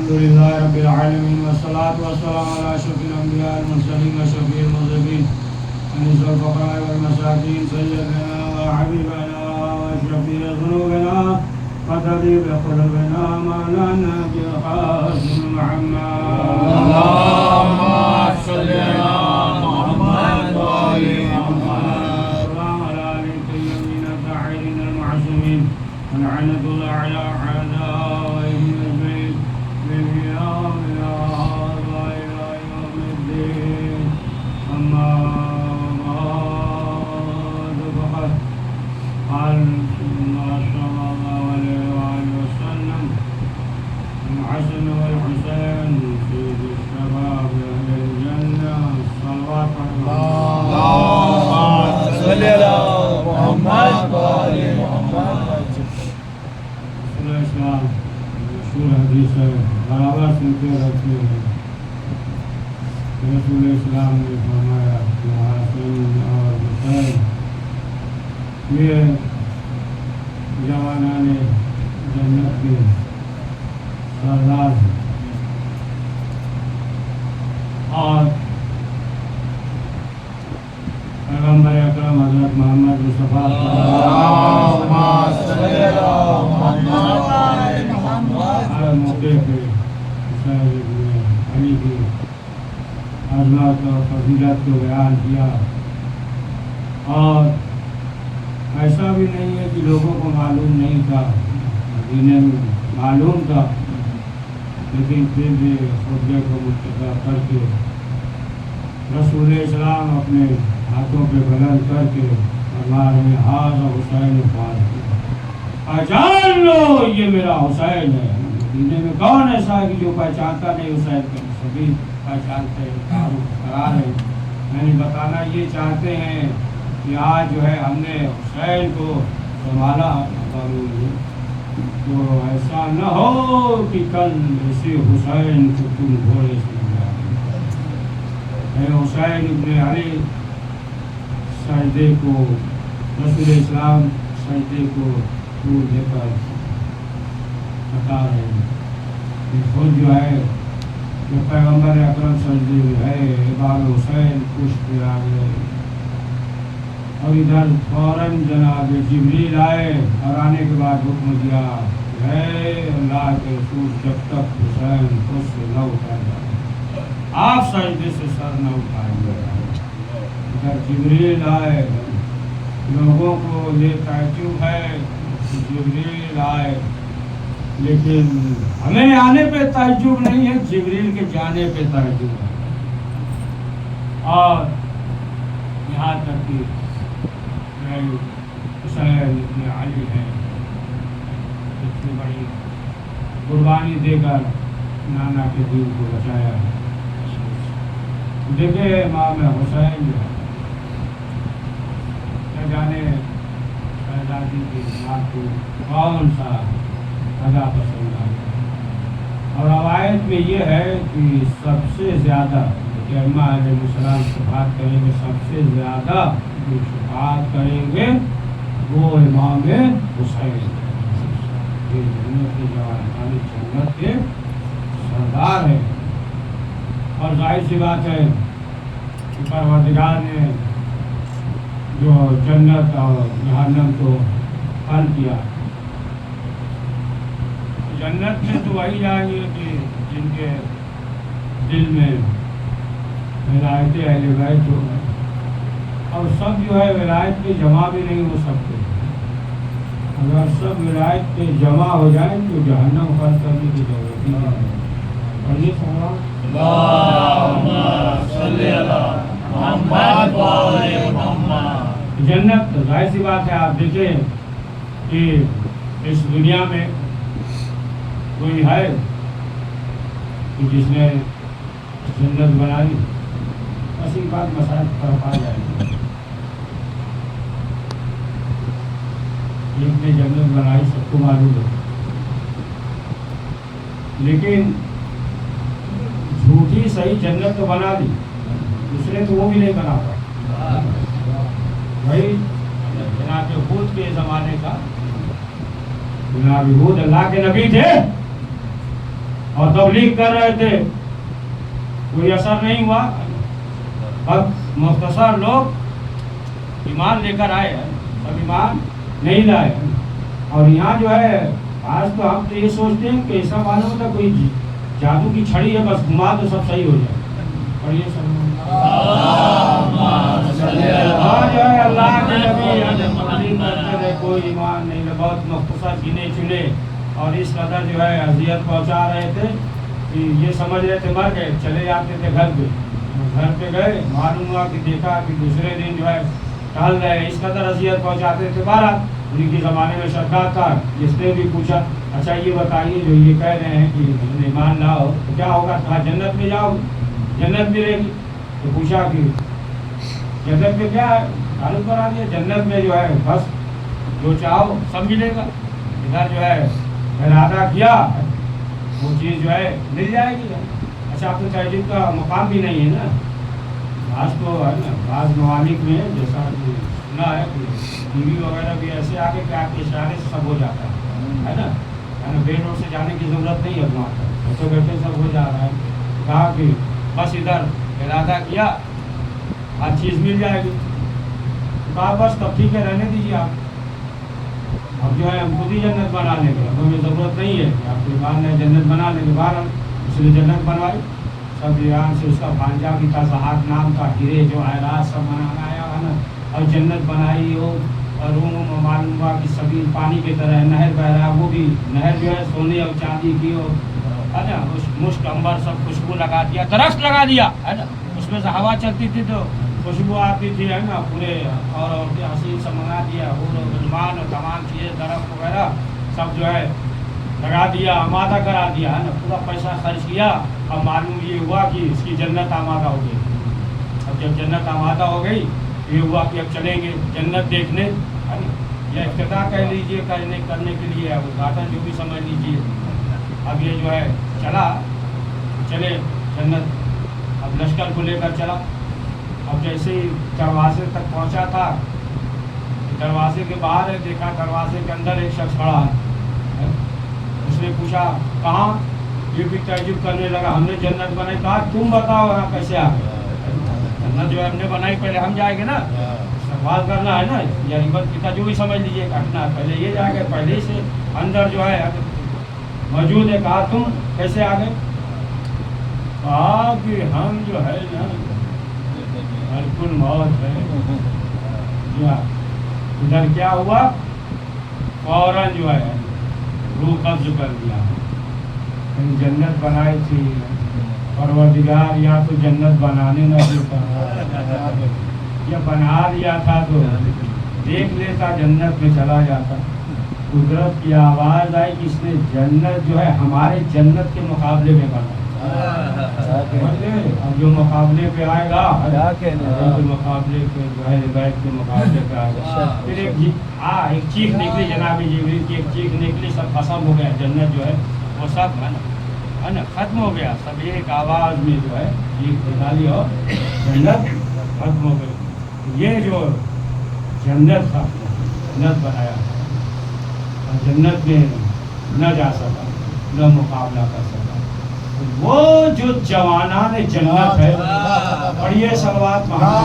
لله رب العالمين والصلاة والسلام على أشرف الأنبياء والمرسلين وشفيع المذنبين أنيس الفقراء والمساكين سيدنا وحبيبنا وشفيع ذنوبنا وطبيب قلوبنا مولانا بالقاسم محمد اللهم صل على محمد وآل محمد. السلام على آل الطيبين الطاهرين المعصومين ولعنة الله على أعدائهم أجمعين من يوم هذا إلى يوم الدين. أما بعد فقد قال صلى الله عليه وآله وسلم الحسن والحسين سيد الشباب أهل الجنة صلوات اللهم صل على محمد وآل محمد. رسول اسلام مشہور حدیث ہے، برابر سنتے رہتے ہیں. رسول اسلام نے فرمایا کہ حسن اور حسین یہ جوانان جنت کے سردار ہیں اور پیغمبر اکرم حضرت محمد مصطفیٰ اللهم صل على محمد وآل محمد. ہر موقع پہ حسین ابن علی کی عظمت اور فضیلت کو بیان کیا. اور ایسا بھی نہیں ہے کہ لوگوں کو معلوم نہیں تھا، مدینے میں معلوم تھا، لیکن پھر بھی خطبے کو متبع کر کے رسول اسلام اپنے ہاتھوں پہ بلند کر کے فرما رہے ہیں ہاذا حسین فاطمہ، پہچان لو یہ میرا حسین ہے. مدینے میں کون ایسا ہے کہ جو پہچانتا نہیں حسین کو؟ سبھی پہچانتے ہیں، تعارف کرا رہے ہیں. یعنی بتانا یہ چاہتے ہیں کہ آج جو ہے ہم نے حسین کو سنبھالا، تو ایسا نہ ہو کہ کل اسی حسین کو تم گھوڑے سے گرا دو. اے حسین ابن علی سجدے کو، رسول اسلام سجدے کو دور دے کر بتا رہے ہیں کہ خود جو ہے کہ پیغمبر اکرم سجدے میں ہے، بال حسین پشت پہ آ گئے. اور ادھر فوراً جناب جبریل آئے اور آنے کے بعد حکم دیا ہے اللہ کے رسول جب تک حسین خود سے نہ اٹھائے جائے آپ سجدے سے سر نہ اٹھائیں گے. ادھر جبریل آئے، لوگوں کو یہ تعجب ہے کہ جبریل آئے، لیکن ہمیں آنے پہ تعجب نہیں ہے، جبریل کے جانے پہ تعجب ہے. اور یہاں تک کہ حسین ابن علی ہے، اتنی بڑی قربانی دے کر نانا کے دین کو بچایا ہے. دیکھے امام حسین جو ہے کیا جانے شہزادی کی ماں کو کون سا ادا پسند آیا. اور روایت میں یہ ہے کہ سب سے زیادہ کہ امام علیہ السلام شفاعت کریں گے، سب سے زیادہ جو شفاعت کریں گے وہ امام حسین، یہ جنت کے جوان جنت کے سردار ہیں. اور ظاہر سی بات ہے کہ پروردگار نے جو جنت اور جہنم کو حل کیا، جنت میں تو وہی جائیں گے کہ جن کے دل میں ولایت اہل بیت ہو، اور سب جو ہے ولایت کے جمع بھی نہیں ہو سکتے. اگر سب ولایت کے جمع ہو جائیں تو جہنم خل کرنے کی ضرورت نہیں ہے. اور یہ سوال اللهم صل على محمد وآل محمد. جنت ظاہر سی بات ہے، آپ دیکھیں کہ اس دنیا میں کوئی ہے کہ جس نے جنت بنائی، اسی بات مسائل طرف آ جائے گی. ایک نے جنت بنائی سب کو معلوم ہے، لیکن جھوٹی صحیح جنت تو بنا دی، دوسرے تو وہ بھی نہیں بنا پائے. بھائی جناب ہود کے زمانے کا، جناب ہود اللہ کے نبی تھے اور تبلیغ کر رہے تھے، کوئی اثر نہیں ہوا. اب مختصر لوگ ایمان لے کر آئے ہیں، سب ایمان نہیں لائے. اور یہاں جو ہے آج تو ہم تو یہ سوچتے ہیں کہ ایسا معلوم ہوتا کوئی جادو کی چھڑی ہے، بس گھما تو سب صحیح ہو جائے. اور یہ سب جو ہے اللہ کے نبی تبلیغ کرتے رہے، کوئی ایمان نہیں. بہت مختصر گنے چنے اور اس قدر جو ہے اذیت پہنچا رہے تھے کہ یہ سمجھ رہے تھے مر گئے. چلے جاتے تھے گھر پہ گئے، معلوم ہوا کہ دیکھا کہ دوسرے دن جو ہے ٹہل رہے. اس قدر اذیت پہنچاتے تھے. بہرحال ان کی زمانے میں شداد تھا. جس نے بھی پوچھا اچھا یہ بتائیے جو یہ کہہ رہے ہیں کہ ایمان لاؤ تو کیا ہوگا؟ کہا جنت میں جاؤ، جنت ملے گی. تو پوچھا کہ جنت میں کیا ہے؟ تعلق کرا دیا جنت میں جو ہے بس جو چاہو سب ملے گا. ادھر جو ہے ارادہ کیا وہ چیز جو ہے مل جائے گی. اچھا آپ کو تہذیب کا مقام بھی نہیں ہے نا. آج تو ہے نا بعض ممالک میں جیسا سنا ہے کہ ٹی وی وغیرہ بھی ایسے آگے کہ آپ کے اشارے سے سب ہو جاتا ہے نا. بین روڈ سے جانے کی ضرورت نہیں ہے وہاں پر، بیٹھے بیٹھے سب ہو جا رہا ہے. کہا کہ بس ادھر ارادہ کیا ہر چیز مل جائے گی. کہا بس تب ٹھیک ہے رہنے دیجیے آپ. اب جو ہے ہم خود ہی جنت بنا لیں گے، اب ہمیں ضرورت نہیں ہے کہ آپ کو ایمان ہے جنت بنا لیں گے. باہر اس نے جنت بنوائی. سب ایران سے اس کا بھانجا بھی تھا زہاک نام کا، ہیرے جو آئرات سب بنانا آیا ہے نا. اور جنت بنائی ہو اور روم معلوم ہوا کہ سبھی پانی کی طرح نہر بہ رہا ہے. وہ بھی نہر جو ہے سونے اور چاندی کی ہو ہے نا. مشک امبر سب خوشبو لگا دیا، درخت لگا دیا ہے نا. اس میں سے ہوا چلتی تھی تو خوشبو آتی تھی ہے نا. پورے اور حسین سب منگا دیا. وہ غلمان اور تمام چیزیں درخت وغیرہ سب جو ہے لگا دیا، آمادہ کرا دیا ہے نا. پورا پیسہ خرچ کیا. اب معلوم یہ ہوا کہ اس کی جنت آمادہ ہو گئی. اب جب جنت آمادہ ہو گئی یہ ہوا کہ اب چلیں گے جنت دیکھنے ہے نا. یا افتتاح کہہ لیجیے کرنے کے لیے ادھاٹن جو بھی سمجھ لیجیے. اب یہ جو ہے چلے جنت. اب لشکر کو لے کر چلا. اب جیسے ہی دروازے تک پہنچا تھا، دروازے کے باہر ہے، دیکھا دروازے کے اندر ایک شخص کھڑا ہے. اس نے پوچھا کہاں؟ یہ بھی تعجب کرنے لگا. ہم نے جنت بنائی. کہا تم بتاؤ یہاں کیسے آ گئے؟ جنت جو ہے ہم نے بنائی، پہلے ہم جائیں گے نا. سوال کرنا ہے نا، یا ریبت پتا جو بھی سمجھ لیجیے گھٹنا پہلے یہ جا کے پہلے سے اندر جو ہے موجود ہے. کہا تم کیسے آ گئے؟ کہا کہ ہم جو ہے نا ملک الموت ہے. ادھر کیا ہوا؟ فوراً جو ہے روح قبض کر دیا. جنت بنائی تھی پروردگار، یا تو جنت بنانے نہ دیتا، یا بنا دیا تھا تو دیکھ لیتا جنت میں چلا جاتا. قدرت کی آواز آئی کہ اس نے جنت جو ہے ہمارے جنت کے مقابلے میں بنا. اب جو مقابلے پہ آئے گا مقابلے پہ جو ہے بیت کے مقابلے پہ آئے گا. پھر ایک چیخ نکلی جناب جبریل کی، ایک چیخ نکلی، سب ختم ہو گیا. جنت جو ہے وہ سب ہے نا ختم ہو گیا. سب ایک آواز میں جو ہے چیخ نکالی اور جنت ختم ہو گئی. یہ جو جنت تھا، جنت بنایا اور جنت میں نہ جا سکا، نہ مقابلہ کر سکا. وہ جو جوانان جنت ہے، پڑھیے صلوات محمد.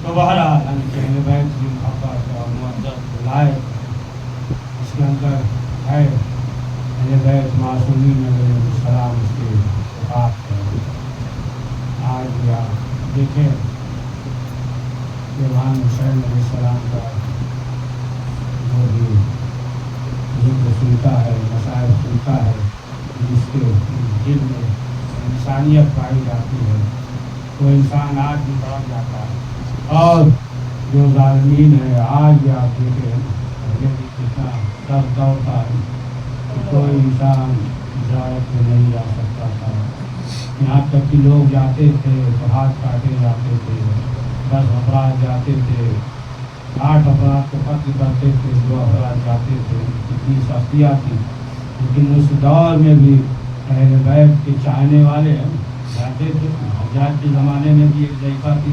تو بہرحال اہل بیت کی محبت اور محبت لائے اس کے اندر ہے. اہل بیت معصومین علیہ السلام اس کے صفات ہیں. آج یا دیکھیں امام حسین علیہ السلام کا جو بھی ذکر سنتا ہے، مسائل سنتا ہے، جس کے دل میں انسانیت پائی جاتی ہے، تو انسان آج بھی بڑھ جاتا ہے. اور جو ظالمین ہے آج بھی آپ دیکھیں پہلے بھی کتنا درد دوڑتا ہے کہ کوئی انسان زیارت میں نہیں جا سکتا تھا. یہاں تک کہ لوگ جاتے تھے تو ہاتھ کاٹے جاتے تھے. 10 افراد جاتے تھے، 8 افراد کو قتل کرتے تھے، 2 افراد جاتے تھے. اتنی سختیاں تھی. لیکن اس دور میں بھی اہل بیت کے چاہنے والے جاتے تھے. حجاج کے زمانے میں بھی ایک ضعیفہ تھی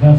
10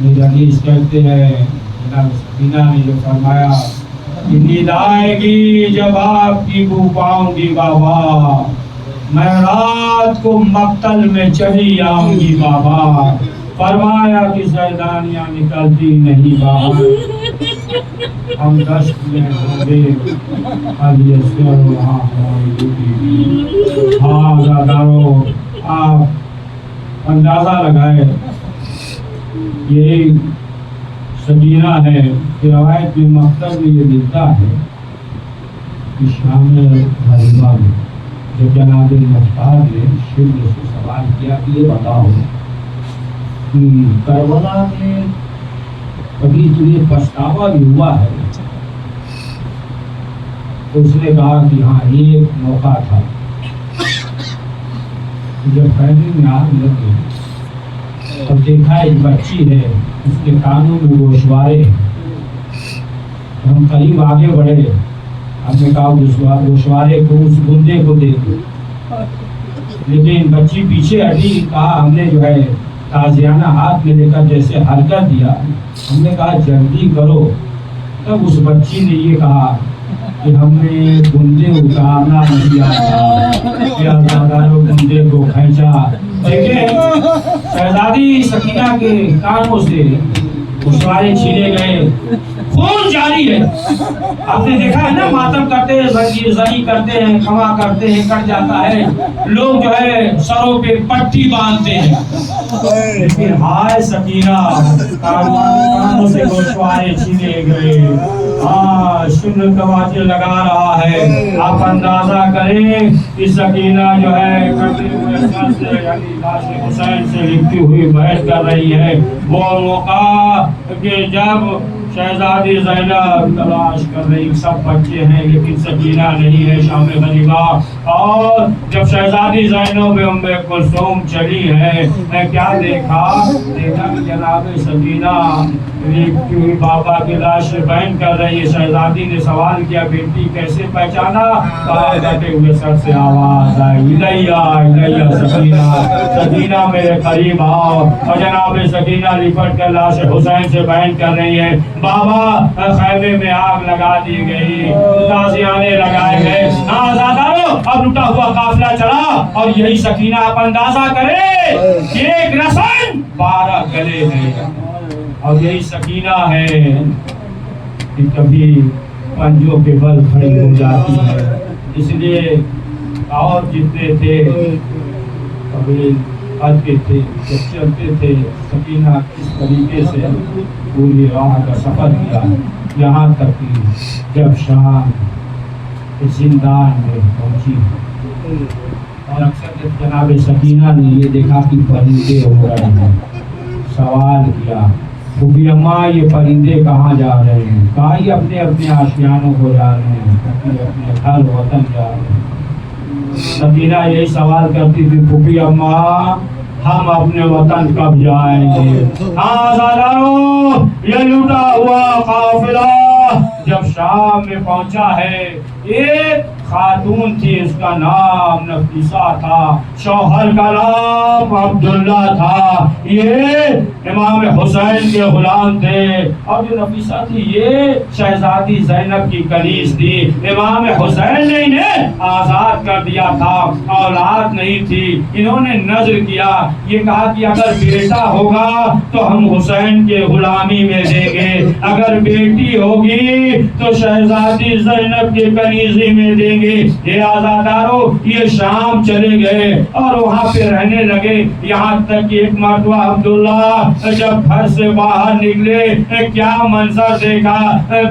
میرے حدیث کہتے ہیں جناب سکینہ نے جو فرمایا کہ نیند آئے گی جب آپ کی بو پاؤں گی بابا، میں رات کو مقتل میں چلی آؤں گی بابا۔ فرمایا کہ زیدانیاں نکلتی نہیں بابا، ہم دشت میں ہوں گے، اب یہ سر وہاں ہماری ڈیوٹی۔ ہاں عزادارو، آپ اندازہ لگائے، یہی سکینہ ہے کہ روایت میں مقتل میں یہ ملتا ہے کہ شام غریبہ میں جب جناب مختار نے شبل سے سوال کیا کہ یہ بتاؤ کہ کربلا میں کبھی تمہیں پچھتاوا بھی ہوا ہے؟ تو اس نے کہا کہ ہاں ایک موقع تھا جب قیدی میں آگ لگ گئی اور دیکھا ایک بچی ہے، اس کے کانوں میں گوشوارے ہیں۔ ہم قریب آگے بڑھے، ہم نے کہا گوشوارے کو اس بندے کو دے دو، لیکن بچی پیچھے ہٹی۔ کہا ہم نے جو ہے تازیانہ ہاتھ میں لے کر جیسے حرکت دیا، ہم نے کہا جلدی کرو۔ تب اس بچی نے یہ کہا کہ ہم نے بندے اتارنا نہیں آتا، کیا زیادہ بندے کو کھینچا۔ دیکھیں شہزادی سکینہ کے کانوں سے گوشوارے چھیلے گئے، خون جاری ہے۔ آپ نے دیکھا ہے نا، ماتم کرتے ہیں، زنی کرتے ہیں، کما کرتے ہیں، کٹ جاتا ہے، لوگ جو ہے سروں پہ پٹی باندھتے ہیں، لیکن ہائے سکینہ کانوں سے گوشوارے چھیلے گئے۔ ہاں شمل تواجے لگا رہا ہے۔ آپ اندازہ کریں کہ سکینہ جو ہے کٹے ہوئے سر سے یعنی لاش حسین سے لپٹی ہوئی بیٹھ کر رہی ہے۔ وہ موقع کہ جب شہزادی زینب تلاش کر رہی، سب بچے ہیں لیکن سکینہ نہیں ہے شام غریبہ، اور جب شہزادی زینب ام کلثوم چلی ہے، کیا دیکھا کہ جناب سکینہ لپٹی ہوئی بابا کی لاش بیان کر رہی ہے۔ شہزادی نے سوال کیا بیٹی کیسے پہچانا؟ کٹے ہوئے سر سے آواز آئی الیہ الیہ سکینہ، سکینہ میرے قریب آؤ، اور جناب سکینہ لپٹ کر لاش حسین سے بیان کر رہی ہے۔ بابا خیمے میں آگ لگا دی گئی، تازیانے لگائے گئے۔ آزادارو اب لٹا ہوا قافلہ چلا، اور یہی سکینہ آپ اندازہ کرے ایک رسن 12 گلے ہیں، اور یہی سکینہ ہے کہ کبھی پنجوں کے بل کھڑی ہو جاتی ہے۔ اس لیے اور جتنے تھے کبھی کے تھے، جب چلتے تھے سکینہ کس طریقے سے پوری راہ کا سفر کیا، یہاں تک کہ جب شام زندان میں پہنچی، اور اکثر جناب سکینہ نے یہ دیکھا کہ پرندے ہو رہے ہیں، سوال کیا پھوپھی اماں یہ پرندے کہاں جا رہے ہیں؟ کہا یہ اپنے اپنے آشیانوں کو جا رہے ہیں، اپنے اپنے گھر وطن جا رہے ہیں۔ سکینہ یہی سوال کرتی تھی پھوپھی اماں ہم اپنے وطن کب جائیں گے؟ آزادارو یہ لوٹا ہوا قافلہ جب شام میں پہنچا ہے، ایک خاتون تھی، اس کا نام نفیسہ تھا، شوہر کا نام عبداللہ تھا، یہ امام حسین کے غلام تھے، اور جو نفیسہ تھی یہ شہزادی زینب کی کنیز تھی۔ امام حسین نے انہیں آزاد کر دیا تھا، اولاد نہیں تھی، انہوں نے نذر کیا، یہ کہا کہ اگر بیٹا ہوگا تو ہم حسین کے غلامی میں دیں گے، اگر بیٹی ہوگی تو شہزادی زینب کے کنیزی میں دیں گے۔ یہ آزادارو یہ شام چلے گئے اور وہاں پہ رہنے لگے، یہاں تک کہ ایک مرتبہ عبداللہ جب گھر سے باہر نکلے کیا منظر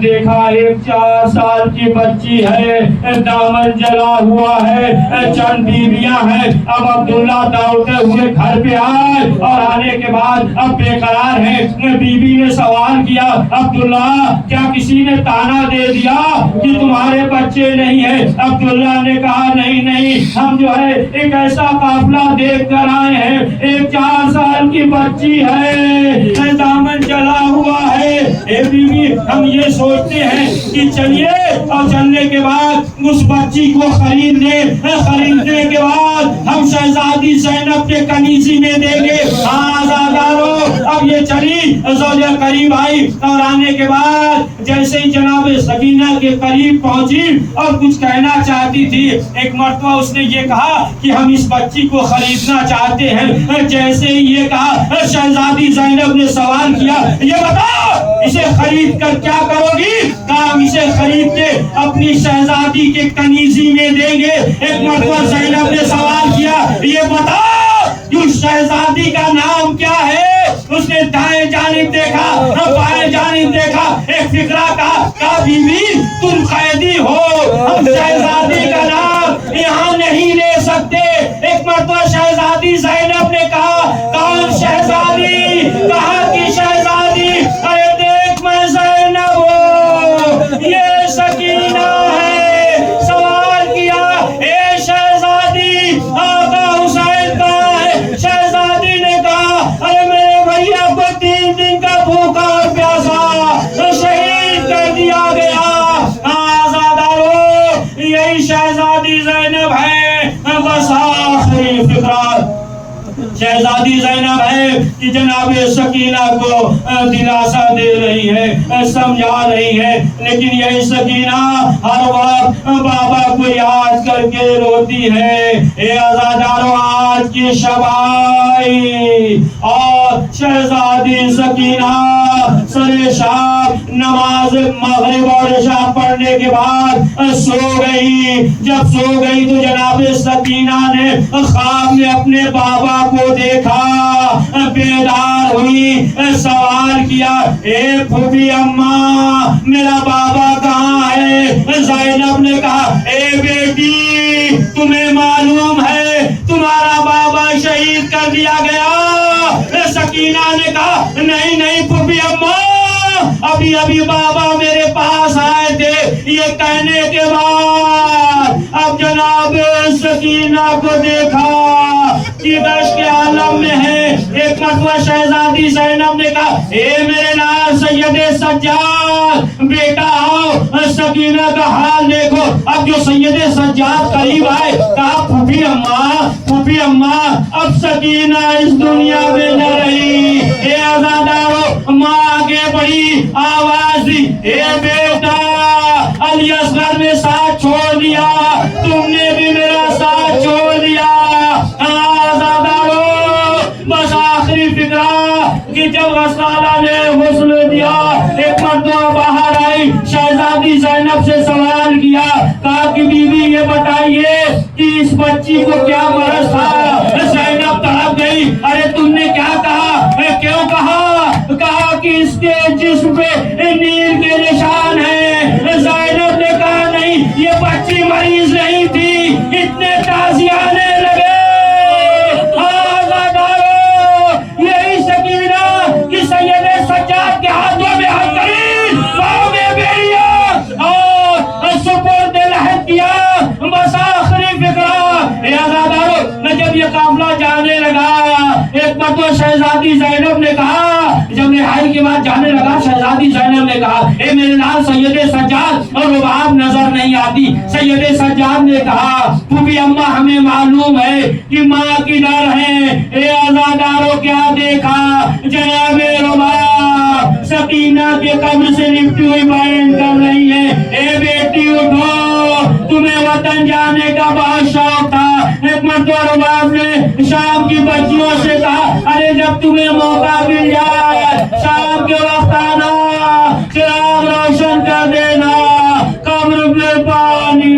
دیکھا ایک 4 سال کی بچی ہے، دامن جلا ہوا ہے، چند بیویاں ہیں۔ اب عبداللہ دوڑتے ہوئے گھر پہ آئے اور آنے کے بعد اب بے قرار ہے۔ بی بی نے سوال کیا عبداللہ کیا کسی نے تانا دے دیا کہ تمہارے بچے نہیں ہیں؟ عبداللہ نے کہا نہیں نہیں، ہم جو ہے ایک ایسا قافلہ دیکھ کر آئے ہیں، ایک 4 سال کی بچی ہے، دامن چلا ہوا ہے، اے بیوی ہم یہ سوچتے ہیں کہ چلیے اور چلنے کے بعد اس بچی کو خرید لیں، خریدنے کے بعد ہم شہزادی زینب کے کنیزی میں دیں گے۔ آزادارو اب یہ چلی، زوجہ قریب آئی اور آنے کے بعد جیسے ہی جناب سکینہ کے قریب پہنچی اور کچھ کہنا چاہتی تھی، ایک مرتبہ اس نے یہ کہا کہ ہم اس بچی کو خریدنا چاہتے ہیں۔ جیسے ہی یہ کہا شہزادی زینب نے سوال کیا، یہ بتاؤ اسے خرید کر کیا کرو گی؟ کہا ہم اسے خرید کے اپنی شہزادی کے کنیزی میں دیں گے۔ ایک مرتبہ زینب نے سوال کیا، یہ بتاؤ اس شہزادی کا نام کیا ہے؟ اس نے دائیں جانب دیکھا، بائیں جانب دیکھا، ایک فکرہ کہا بیوی تم قیدی ہو، ہم شہزادی کا نام یہاں نہیں لے سکتے۔ ایک مرتبہ شہزادی زینب نے کہا کون شہزادی؟ کہا کہ شہزادی ارے دیکھ میں زینب ہوں، یہ سکینہ ہے۔ سوال کیا اے شہزادی آقا حسین کہاں ہے؟ شہزادی نے کہا ارے میرے بھیا کو 3 دن کا بھوکا اور پیاسا شہید کر دیا گیا۔ آزادارو یہی شہزادی زینب ہے، بس آخری فکرات شہزادی زینب ہے کہ جناب سکینہ کو دلاسا دے رہی ہے، سمجھا رہی ہے، لیکن یہی سکینہ ہر وقت بابا کو یاد کر کے روتی ہے۔ اے آزادارو آج کی شب آئی اور شہزادی سکینہ سر شام نماز مغرب اور عشاء پڑھنے کے بعد سو گئی۔ جب سو گئی تو جناب سکینہ نے خواب میں اپنے بابا کو دیکھا، بیدار ہوئی، سوال کیا اے پھوپھی اماں میرا بابا کہاں ہے؟ زینب نے کہا اے بیٹی تمہیں معلوم ہے تمہارا بابا شہید کر دیا گیا؟ سکینہ نے کہا نہیں نہیں پھوپھی اماں، ابھی ابھی بابا میرے پاس آئے تھے۔ یہ کہنے کے بعد اب جناب سکینہ کو دیکھا کہ دشت کے عالم میں ہے۔ ایک مرتبہ شہزادی زینب نے کہا اے میرے نال سید سجاد بیٹا آؤ، سکینہ کا حال دیکھو۔ اب جو سید سجاد قریب آئے کہا پھوپھی اماں، پھوپھی اماں اب سکینہ اس دنیا میں نہ رہی۔ اے آزادارو ماں آگے بڑھی، آواز دی اے بیٹا علی اصغر نے ساتھ چھوڑ دیا، تم نے بھی میرا ساتھ چھوڑ دیا۔ آزادارو بس آخری فکرہ کہ جب غسالہ نے غسل دیا، ایک مرتبہ باہر آئی، شہزادی زینب سے سوال کیا، کہا کہ بی بی یہ بتائیے کہ اس بچی کو کیا مرض تھا؟ زینب تڑپ گئی، ارے تم نے کیا کہا؟ کیوں کہا؟ کہا کہ اس کے جسم پہ نیل کے نشان ہیں۔ زینب نے کہا نہیں یہ بچی مریض نہیں تھی، اتنے تازیانے لگے۔ یہی سکینہ کہ سید سجاد کے ہاتھوں میں ہتھکڑی، پاؤں میں بیڑیاں اور سپرد لحد کیا، بس آخری فکرہ۔ اے آزادارو جب یہ قافلہ جانے لگا، ایک مرتبہ شہزادی زینب نے کہا، جب رہائی کے بعد جانے لگا شہزادی زینب نے کہا اے میرے نال سید سجاد اور رباب نظر نہیں آتی۔ سید سجاد نے کہا پھوپھی اماں ہمیں معلوم ہے کہ ماں کی ڈر ہے۔ اے آزادارو کیا دیکھا؟ جناب رباب سکینہ کے قبر سے لپٹی ہوئی بیان کر رہی ہے، اے بیٹی اٹھو، تمہیں وطن جانے کا بہت شوق تھا۔ ایک مرتبہ رباب نے شام کی بچیوں سے کہا ارے جب تمہیں موقع مل جائے شام کے وقت آنا، چراغ روشن کر دینا، قبر میں پانی